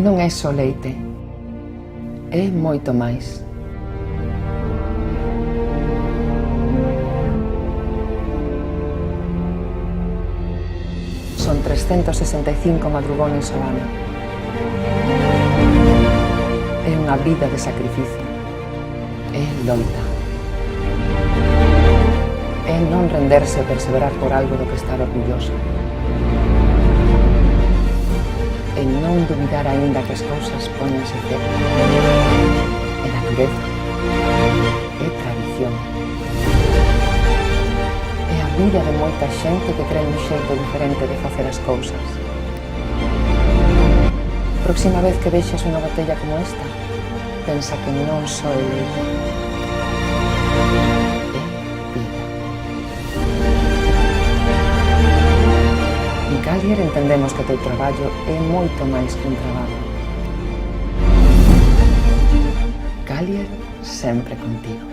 non é só leite, é moito máis. Son 365 madrugones ao ano. É unha vida de sacrificio. É loita. É non renderse e perseverar por algo do que estar orgulloso. É non dubidar aínda que as cousas póñense certo. É natureza. É tradición. É a vida de moita xente que cree nun xeito diferente de facer as cousas. Próxima vez que vexas unha botella como esta, pensa que non só é leite, é vida. En Calier entendemos que o teu traballo é moito máis que un traballo. Calier sempre contigo.